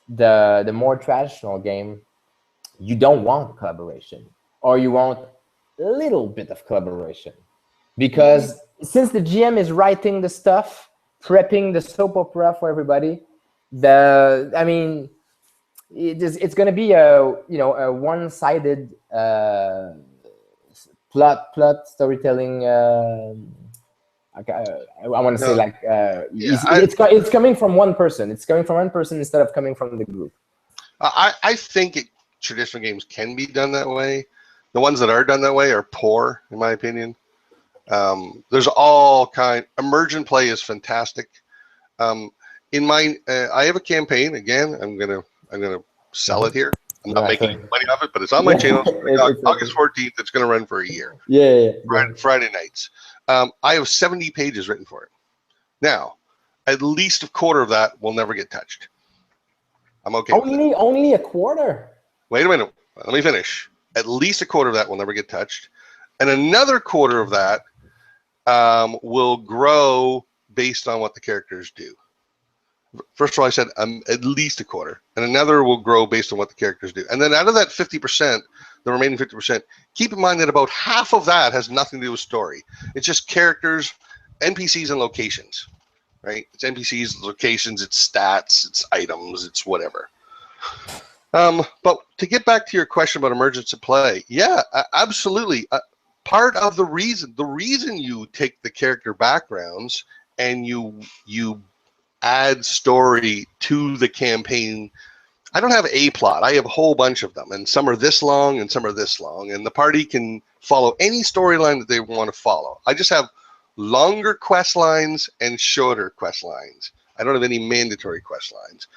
the more traditional game, you don't want collaboration, or you want a little bit of collaboration? Because since the GM is writing the stuff, prepping the soap opera for everybody, it's going to be a one-sided plot storytelling Like, I want to say, like, Yeah, it's coming from one person. It's coming from one person instead of coming from the group. I think traditional games can be done that way. The ones that are done that way are poor, in my opinion. There's all kind. Emergent play is fantastic. In my, I have a campaign. Again, I'm gonna sell it here. I'm not making any money off it, but it's on my channel. August 14th. It's gonna run for a year. Yeah. Friday nights. I have 70 pages written for it. Now, at least a quarter of that will never get touched. I'm okay. Only a quarter. Wait a minute. Let me finish. At least a quarter of that will never get touched, and another quarter of that will grow based on what the characters do. First of all, I said at least a quarter, and another will grow based on what the characters do. And then out of that 50%, the remaining 50%, keep in mind that about half of that has nothing to do with story. It's just characters, NPCs, and locations, right? It's NPCs, locations, it's stats, it's items, it's whatever. But to get back to your question about emergence of play, yeah, absolutely. Part of the reason you take the character backgrounds and you add story to the campaign. I don't have a plot. I have a whole bunch of them, and some are this long and some are this long, and the party can follow any storyline that they want to follow. I just have longer quest lines and shorter quest lines. I don't have any mandatory quest lines,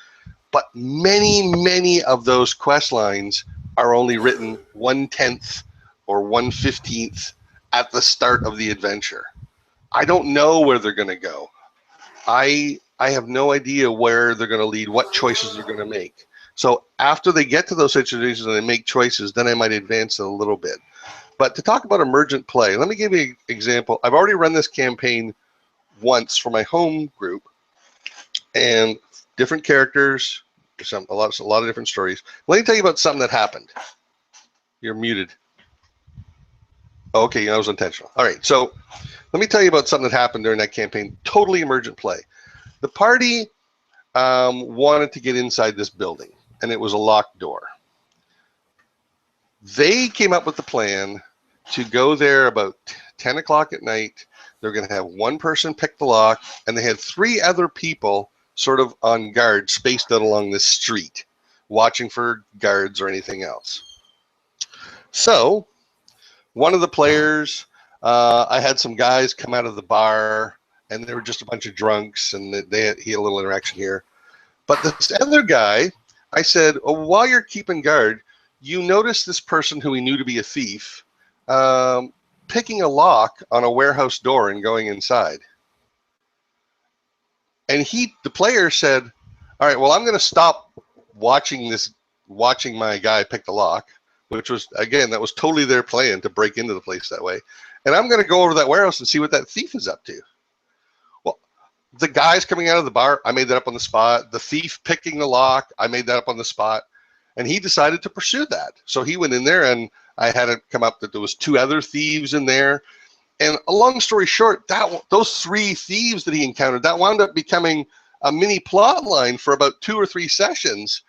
but many of those quest lines are only written 1/10 or 1/15 at the start of the adventure. I don't know where they're going to go. I have no idea where they're going to lead, what choices they're going to make. So after they get to those situations and they make choices, then I might advance it a little bit. But to talk about emergent play, let me give you an example. I've already run this campaign once for my home group, and different characters, a lot of different stories. Let me tell you about something that happened. You're muted. Okay, that was intentional. All right, so let me tell you about something that happened during that campaign. Totally emergent play. The party wanted to get inside this building, and it was a locked door. They came up with the plan to go there about 10 o'clock at night. They're going to have one person pick the lock, and they had 3 other people sort of on guard, spaced out along this street, watching for guards or anything else. So one of the players, I had some guys come out of the bar, and they were just a bunch of drunks, and he had a little interaction here. But this other guy, I said, oh, while you're keeping guard, you notice this person who we knew to be a thief picking a lock on a warehouse door and going inside. And the player said, all right, well, I'm going to stop watching my guy pick the lock, which was, again, that was totally their plan to break into the place that way. And I'm going to go over to that warehouse and see what that thief is up to. Well, the guys coming out of the bar, I made that up on the spot. The thief picking the lock, I made that up on the spot. And he decided to pursue that. So he went in there, and I had it come up that there was 2 other thieves in there. And a long story short, those 3 thieves that he encountered, that wound up becoming a mini plot line for about 2 or 3 sessions,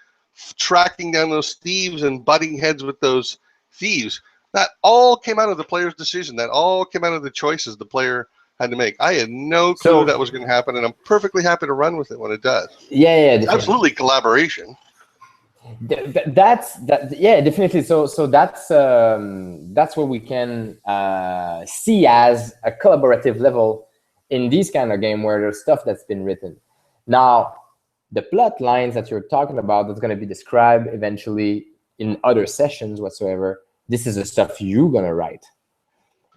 tracking down those thieves and butting heads with those thieves. That all came out of the player's decision. That all came out of the choices the player had to make. I had no clue that was going to happen, and I'm perfectly happy to run with it when it does. Yeah, absolutely collaboration. That's definitely. So that's what we can see as a collaborative level in this kind of game where there's stuff that's been written. Now, the plot lines that you're talking about that's going to be described eventually in other sessions whatsoever. This is the stuff you're going to write,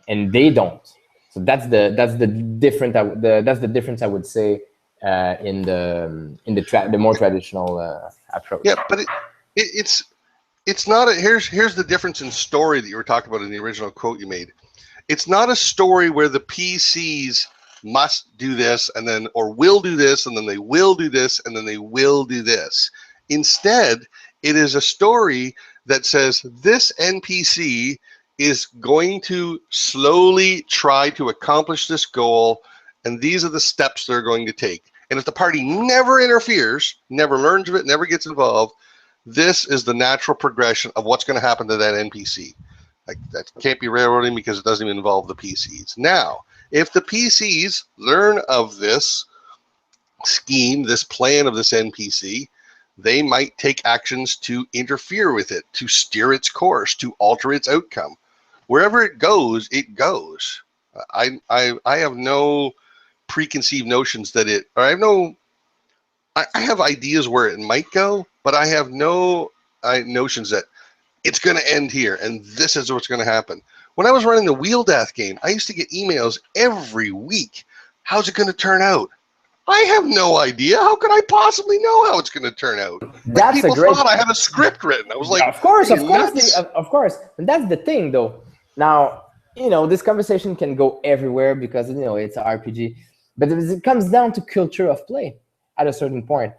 and they don't. So that's the difference I would say in the more traditional approach. Yeah, but it's not here's the difference in story that you were talking about in the original quote you made. It's not a story where the PCs must do this and then or will do this and then they will do this and then they will do this. Instead, it is a story that says this NPC is going to slowly try to accomplish this goal, and these are the steps they're going to take. And if the party never interferes, never learns of it, never gets involved, this is the natural progression of what's going to happen to that NPC. Like, that can't be railroading because it doesn't even involve the PCs. Now, If the PCs learn of this scheme, this plan of this NPC, they might take actions to interfere with it, to steer its course, to alter its outcome. Wherever it goes, it goes. I have no preconceived notions that it, or I have ideas where it might go, but I have no notions that it's going to end here and this is what's going to happen. When I was running the Wheel Death game, I used to get emails every week. How's it going to turn out? I have no idea. How could I possibly know how it's going to turn out? Like, people thought I had a script written. I was like, of course. And that's the thing, though. Now, this conversation can go everywhere because, it's an RPG. But it comes down to culture of play at a certain point.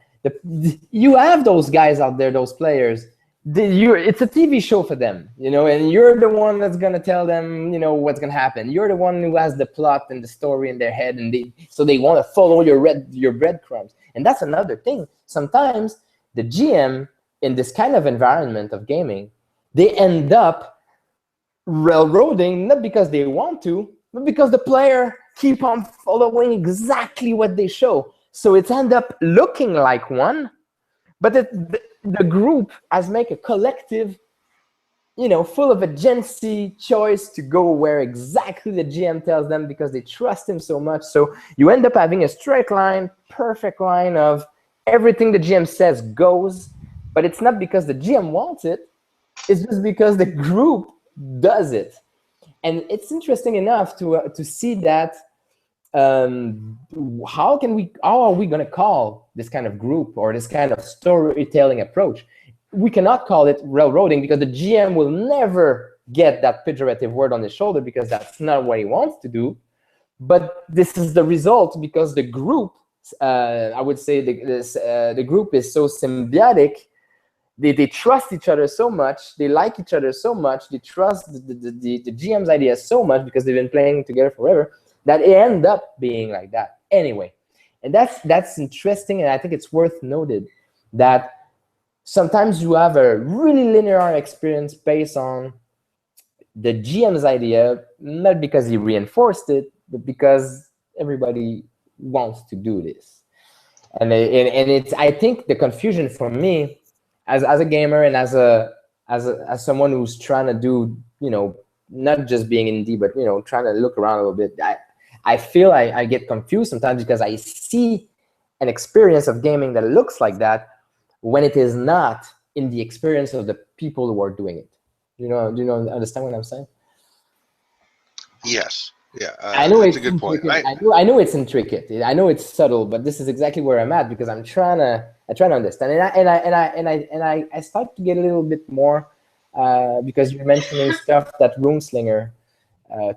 You have those guys out there, those players. It's a TV show for them, and you're the one that's going to tell them, what's going to happen. You're the one who has the plot and the story in their head, and so they want to follow your breadcrumbs. And that's another thing. Sometimes the GM in this kind of environment of gaming, they end up railroading, not because they want to, but because the player keep on following exactly what they show. So it ends up looking like one, but the group has make a collective, full of agency choice to go where exactly the GM tells them because they trust him so much. So you end up having a straight line, perfect line of everything the GM says goes, but it's not because the GM wants it. It's just because the group does it. And it's interesting enough to see that. How are we going to call this kind of group or this kind of storytelling approach? We cannot call it railroading because the GM will never get that pejorative word on his shoulder because that's not what he wants to do. But this is the result because the group, I would say the group is so symbiotic. They trust each other so much. They like each other so much. They trust the GM's ideas so much because they've been playing together forever, that it end up being like that anyway. And that's interesting, and I think it's worth noted that sometimes you have a really linear experience based on the GM's idea, not because he reinforced it, but because everybody wants to do this. And it's, I think the confusion for me as a gamer and as someone who's trying to do, not just being indie, but trying to look around a little bit, I feel I get confused sometimes because I see an experience of gaming that looks like that when it is not in the experience of the people who are doing it. Do you understand what I'm saying? Yes. Yeah. I know that's it's a good point. I know it's intricate. I know it's subtle, but this is exactly where I'm at because I'm trying to understand. And I start to get a little bit more because you're mentioning stuff that Runeslinger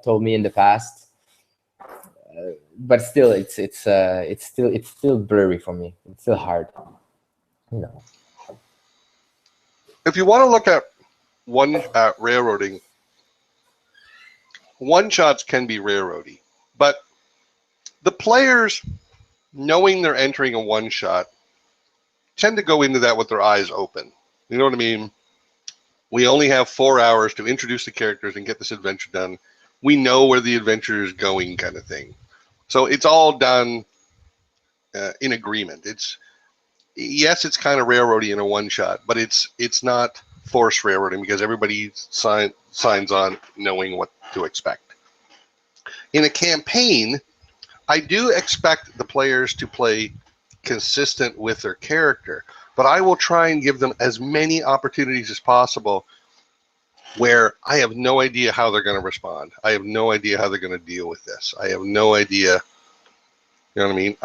told me in the past. But still, it's still blurry for me. It's still hard, If you want to look at railroading, one-shots can be railroady, but the players, knowing they're entering a one-shot, tend to go into that with their eyes open. You know what I mean? We only have 4 hours to introduce the characters and get this adventure done. We know where the adventure is going, kind of thing. So it's all done in agreement. Yes, it's kind of railroady in a one-shot, but it's not forced railroading because everybody signs on knowing what to expect. In a campaign, I do expect the players to play consistent with their character, but I will try and give them as many opportunities as possible where I have no idea how they're going to respond. I have no idea how they're going to deal with this. I have no idea. You know what I mean?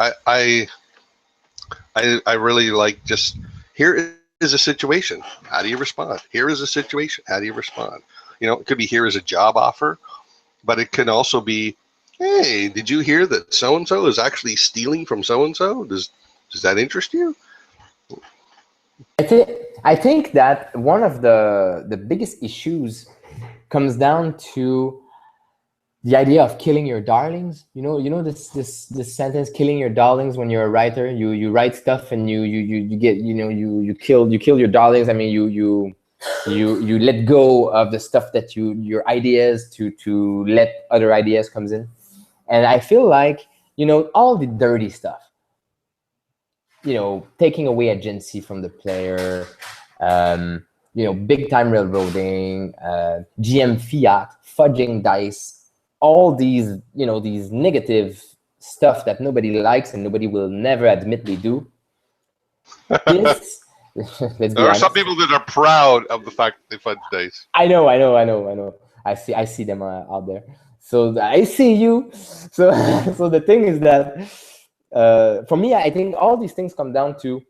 I really like just, here is a situation. How do you respond? Here is a situation. How do you respond? It could be, here is a job offer, but it can also be, hey, did you hear that so-and-so is actually stealing from so-and-so? Does that interest you? I think that one of the biggest issues comes down to the idea of killing your darlings. This sentence, killing your darlings. When you're a writer, you write stuff and you get you kill your darlings. I mean you let go of the stuff that your ideas to let other ideas comes in. And I feel like, all the dirty stuff, taking away agency from the player, big time railroading, GM fiat, fudging dice, all these, these negative stuff that nobody likes and nobody will never admit they do. This, let's be There are honest. some people that are proud of the fact that they fudge dice. I know. I see them out there. So I see you. So so the thing is that for me, I think all these things come down to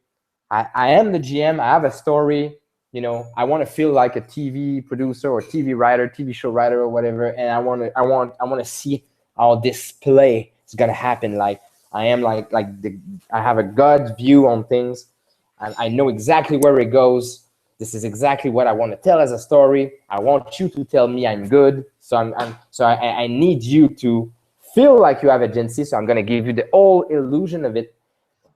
I am the GM. I have a story. I want to feel like a TV producer or TV writer, TV show writer or whatever, and I want to see how this play is gonna happen. Like I am I have a gut view on things, and I know exactly where it goes. This is exactly what I want to tell as a story. I want you to tell me I'm good. So I need you to feel like you have agency. So I'm gonna give you the whole illusion of it.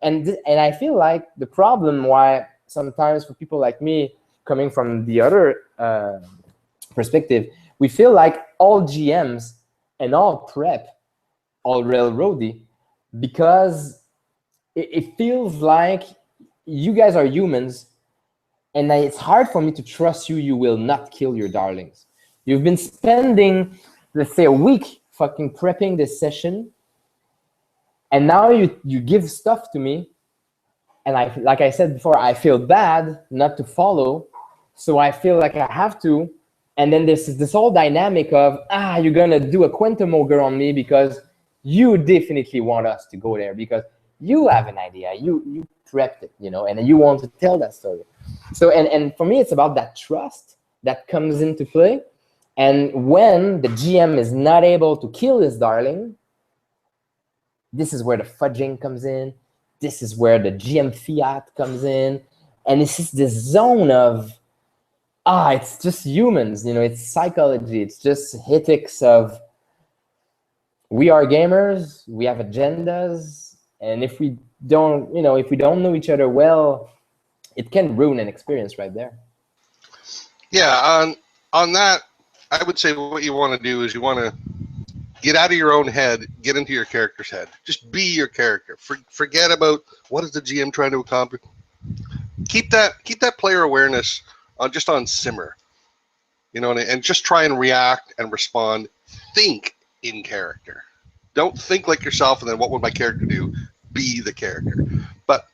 And I feel like the problem why sometimes for people like me coming from the other perspective, we feel like all GMs and all prep, all railroady, because it feels like you guys are humans, and it's hard for me to trust you will not kill your darlings. You've been spending, let's say, a week fucking prepping this session, and now you give stuff to me, and like I said before, I feel bad not to follow, so I feel like I have to, and then there's this whole dynamic of, you're gonna do a quantum ogre on me because you definitely want us to go there because you have an idea, you prepped it, and you want to tell that story. So, and for me, it's about that trust that comes into play. And when the GM is not able to kill his darling, this is where the fudging comes in. This is where the GM fiat comes in. And it's just this zone of, it's just humans, it's psychology. It's just ethics of, we are gamers, we have agendas. And if we don't know each other well, it can ruin an experience right there. Yeah, on that, I would say what you want to do is you want to get out of your own head, get into your character's head. Just be your character. Forget about what is the GM trying to accomplish. Keep that player awareness just on simmer, and just try and react and respond. Think in character. Don't think like yourself and then what would my character do? Be the character. But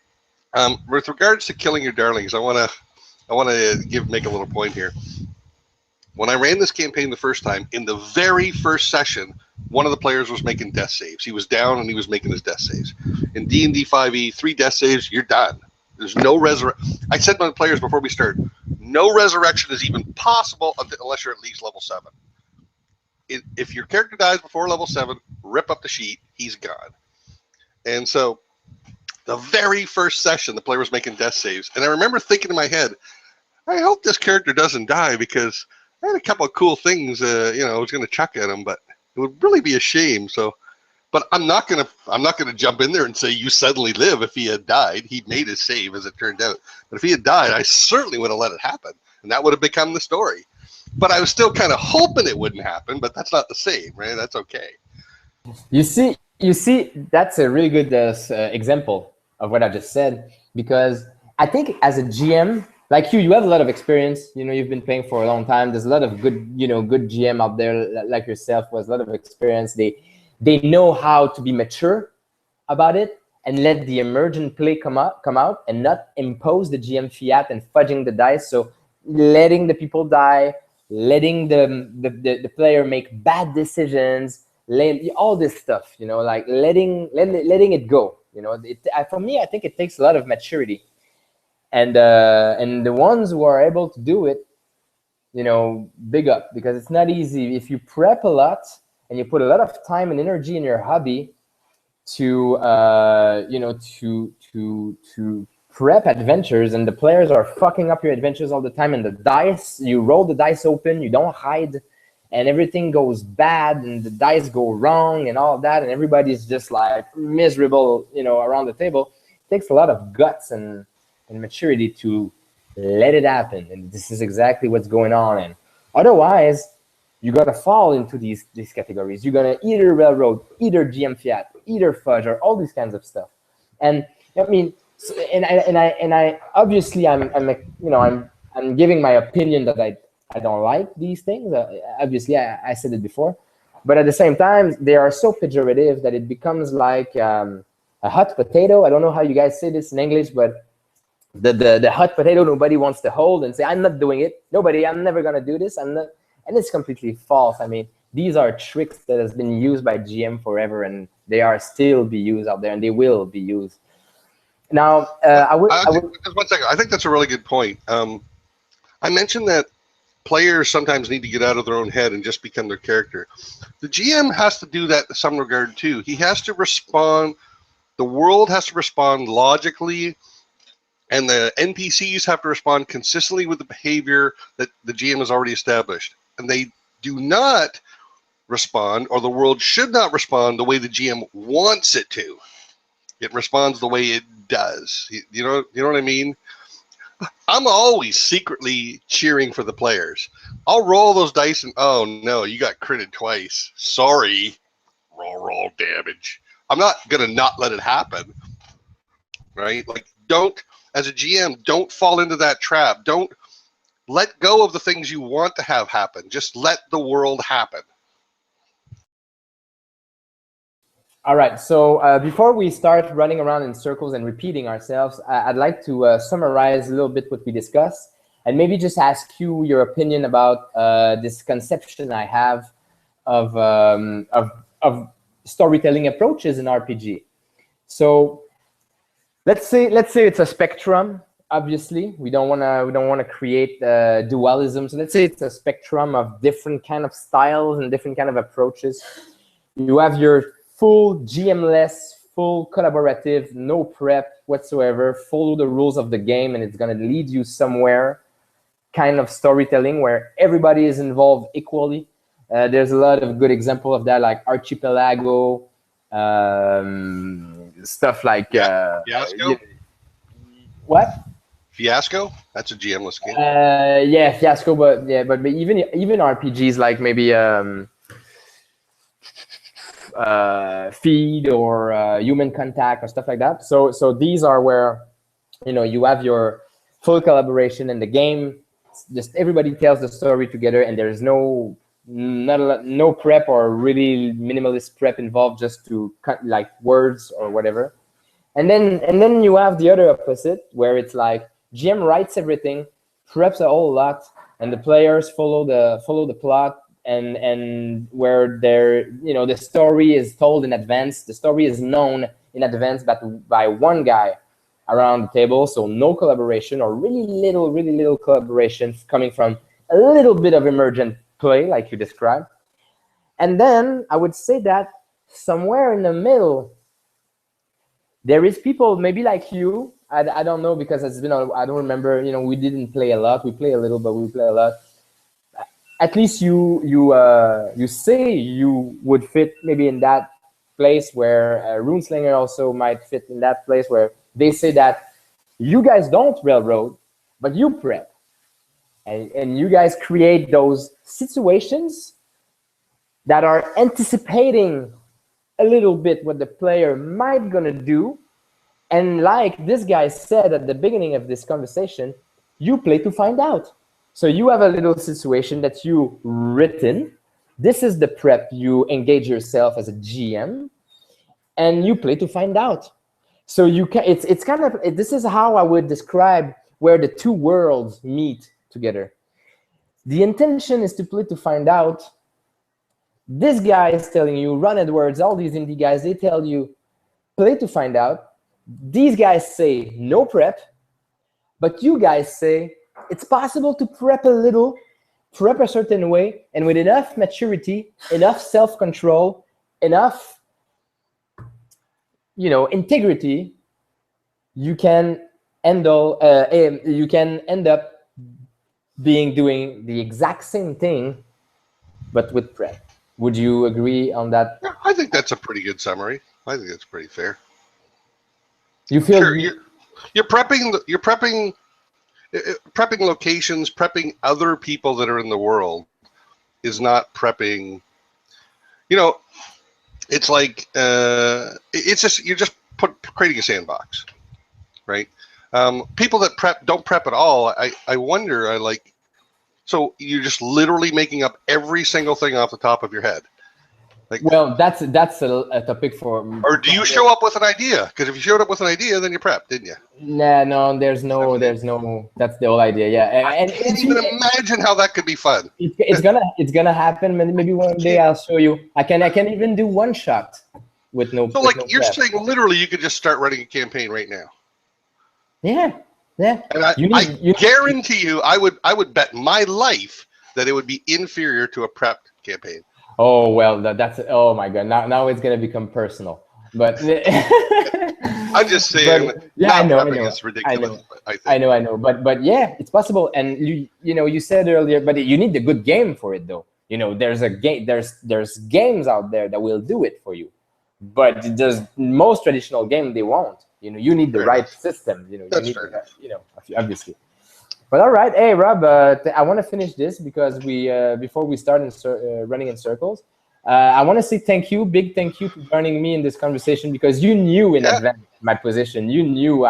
with regards to killing your darlings, I want to make a little point here. When I ran this campaign the first time, in the very first session, one of the players was making death saves. He was down and he was making his death saves. In D&D 5e, 3 death saves, you're done. There's no resurrection. I said to the players before we start, no resurrection is even possible unless you're at least level 7. If your character dies before level 7, rip up the sheet, he's gone. And so the very first session, the player was making death saves. And I remember thinking in my head, I hope this character doesn't die because I had a couple of cool things, I was going to chuck at him, but it would really be a shame. So, but I'm not going to jump in there and say you suddenly live. If he had died, he made his save, as it turned out. But if he had died, I certainly would have let it happen, and that would have become the story. But I was still kind of hoping it wouldn't happen. But that's not the same, right? That's okay. You see, that's a really good example of what I just said, because I think as a GM, like you have a lot of experience. You've been playing for a long time. There's a lot of good, good GM out there like yourself with a lot of experience. They know how to be mature about it and let the emergent play come out and not impose the GM fiat and fudging the dice. So letting the people die, letting the player make bad decisions, all this stuff, like letting it go. For me, I think it takes a lot of maturity. And the ones who are able to do it, big up, because it's not easy. If you prep a lot and you put a lot of time and energy in your hobby to prep adventures, and the players are fucking up your adventures all the time, and the dice, you roll the dice open, you don't hide, and everything goes bad, and the dice go wrong and all that, and everybody's just like miserable, around the table. It takes a lot of guts and maturity to let it happen, and this is exactly what's going on. And otherwise, you're gonna fall into these categories. You're gonna either railroad, either GM Fiat, either fudge, or all these kinds of stuff. And I mean, and I obviously I'm giving my opinion that I don't like these things. Obviously, I said it before, but at the same time, they are so pejorative that it becomes like a hot potato. I don't know how you guys say this in English, but the hot potato nobody wants to hold and say, I'm not doing it. Nobody, I'm never gonna do this. I'm not, and it's completely false. I mean, these are tricks that has been used by GM forever, and they are still be used out there, and they will be used. Now, just 1 second. I think that's a really good point. I mentioned that players sometimes need to get out of their own head and just become their character. The GM has to do that in some regard too. He has to respond. The world has to respond logically, and the NPCs have to respond consistently with the behavior that the GM has already established. And they do not respond, or the world should not respond the way the GM wants it to. It responds the way it does. You know what I mean? I'm always secretly cheering for the players. I'll roll those dice and, oh no, you got critted twice. Sorry. Roll damage. I'm not going to not let it happen. Right? Like, don't, as a GM, don't fall into that trap. Don't let go of the things you want to have happen. Just let the world happen. All right, so before we start running around in circles and repeating ourselves, I'd like to summarize a little bit what we discussed, and maybe just ask you your opinion about this conception I have of storytelling approaches in RPG. So let's say it's a spectrum. Obviously, we don't want to create dualism. So let's say it's a spectrum of different kind of styles and different kind of approaches. You have your full GM-less, full collaborative, no prep whatsoever, follow the rules of the game, and it's going to lead you somewhere kind of storytelling where everybody is involved equally. There's a lot of good examples of that, like Archipelago, stuff like... Fiasco? What? Fiasco? That's a GM-less game. Yeah, Fiasco, but even RPGs like maybe... Feed or Human Contact or stuff like that. So these are where you have your full collaboration in the game. Just everybody tells the story together, and there's no prep or really minimalist prep involved, just to cut like words or whatever. And then you have the other opposite, where it's like GM writes everything, preps a whole lot, and the players follow the plot. And where the story is told in advance, the story is known in advance by one guy around the table, so no collaboration or really little collaboration coming from a little bit of emergent play like you described. And then I would say that somewhere in the middle, there is people maybe like you, I don't know, because I don't remember, we didn't play a lot, we play a little, but we play a lot. At least you say you would fit maybe in that place where Runeslinger also might fit in that place where they say that you guys don't railroad, but you prep. And you guys create those situations that are anticipating a little bit what the player might gonna do. And like this guy said at the beginning of this conversation, you play to find out. So you have a little situation that you written. This is the prep. You engage yourself as a GM, and you play to find out. So you can. It's kind of. This is how I would describe where the two worlds meet together. The intention is to play to find out. This guy is telling you, Ron Edwards, all these indie guys, they tell you, play to find out. These guys say no prep, but you guys say, it's possible to prep a little, prep a certain way, and with enough maturity, enough self-control, enough, integrity, you can end up doing the exact same thing, but with prep. Would you agree on that? Yeah, I think that's a pretty good summary. I think that's pretty fair. You feel sure, you're prepping locations, prepping other people that are in the world. is not prepping. You know, it's like it's just you're just creating a sandbox, right? People that don't prep at all. I wonder. So you're just literally making up every single thing off the top of your head. Like, well, that's a topic for. Or do you show up with an idea? Because if you showed up with an idea, then you prepped, didn't you? Nah, no, there's no. That's the whole idea. Yeah, I can't even imagine how that could be fun. It's gonna happen. Maybe one day I'll show you. I can even do one shot with no. So like you're saying, literally, you could just start running a campaign right now. Yeah. Yeah. And I guarantee you, I would bet my life that it would be inferior to a prepped campaign. Oh well, that's oh my god. Now it's gonna become personal. But I'm just saying. But, yeah, I know. It's ridiculous. I know. But yeah, it's possible. And you said earlier, but you need a good game for it, though. There's a game. There's games out there that will do it for you, but there's most traditional game they won't. You need the right system. That's you fair need, obviously. But all right, hey Rob, I want to finish this because we before we start running in circles, I want to say big thank you for joining me in this conversation because you knew in advance my position. You knew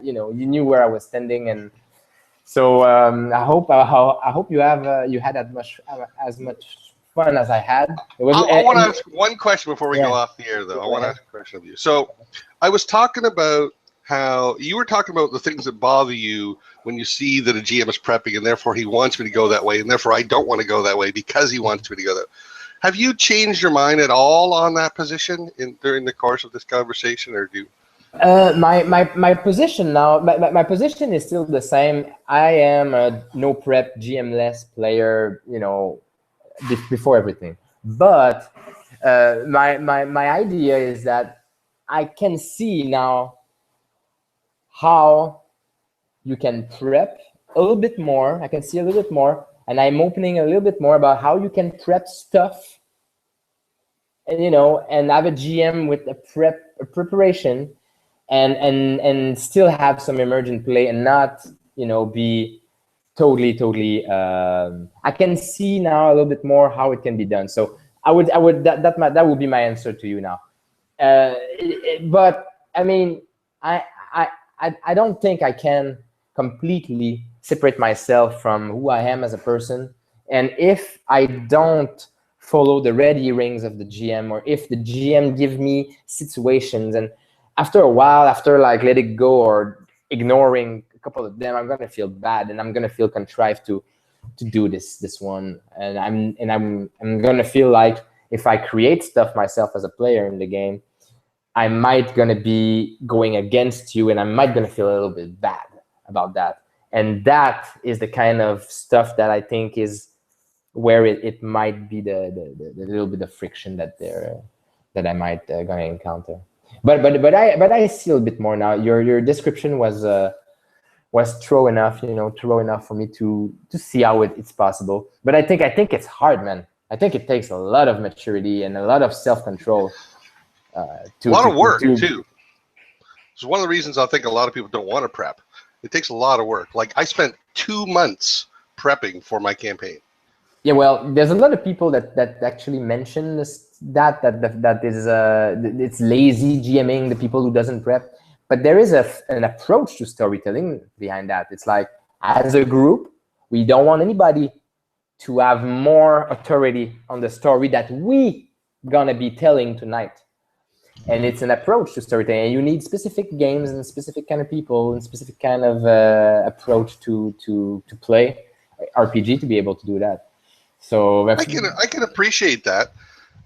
you knew where I was standing, and so I hope you had as much fun as I had. I want to ask one question before we go off the air, though. I want to ask a question of you. So I was talking about how you were talking about the things that bother you when you see that a GM is prepping and therefore he wants me to go that way and therefore I don't want to go that way because he wants me to go that way. Have you changed your mind at all on that position during the course of this conversation, or do my position now? My position is still the same. I am a no prep GM-less player, before everything. But my idea is that I can see now how you can prep a little bit more. I can see a little bit more, and I'm opening a little bit more about how you can prep stuff, and and have a GM with a preparation, and still have some emergent play, and not be totally. I can see now a little bit more how it can be done. So I would that would be my answer to you now. But I mean, I don't think I can completely separate myself from who I am as a person. And if I don't follow the red earrings of the GM, or if the GM give me situations, and after a while, after like let it go or ignoring a couple of them, I'm gonna feel bad and I'm gonna feel contrived to do this one. And I'm gonna feel like if I create stuff myself as a player in the game, I might gonna be going against you, and I might gonna feel a little bit bad about that. And that is the kind of stuff that I think is where it might be the little bit of friction that I might gonna encounter. But I see a little bit more now. Your description was thorough enough, thorough enough for me to see how it's possible. But I think it's hard, man. I think it takes a lot of maturity and a lot of self-control. A lot of work too. It's one of the reasons I think a lot of people don't want to prep. It takes a lot of work. Like I spent 2 months prepping for my campaign. Yeah, well, there's a lot of people that actually mention that is it's lazy GMing, the people who doesn't prep. But there is an approach to storytelling behind that. It's like, as a group, we don't want anybody to have more authority on the story that we gonna be telling tonight. And it's an approach to storytelling. And you need specific games and specific kind of people and specific kind of approach to play RPG to be able to do that. So I can appreciate that,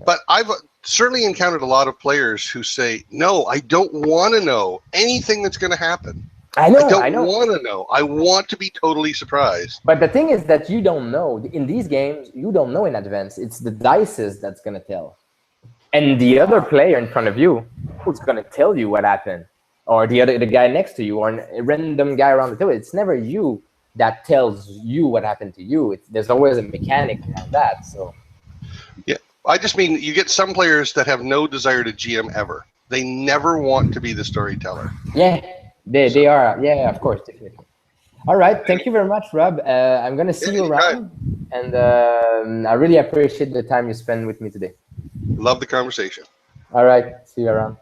but I've certainly encountered a lot of players who say, "No, I don't want to know anything that's going to happen. I don't want to know. I want to be totally surprised." But the thing is that you don't know in these games. You don't know in advance. It's the dices that's going to tell. And the other player in front of you who's going to tell you what happened, or the guy next to you, or a random guy around the table. It's never you that tells you what happened to you. There's always a mechanic around that. So, yeah, I just mean you get some players that have no desire to GM ever. They never want to be the storyteller. Yeah, they are. Yeah, of course, definitely. All right, thank you very much, Rob. I'm going to see you around. And I really appreciate the time you spent with me today. Love the conversation. All right. See you around.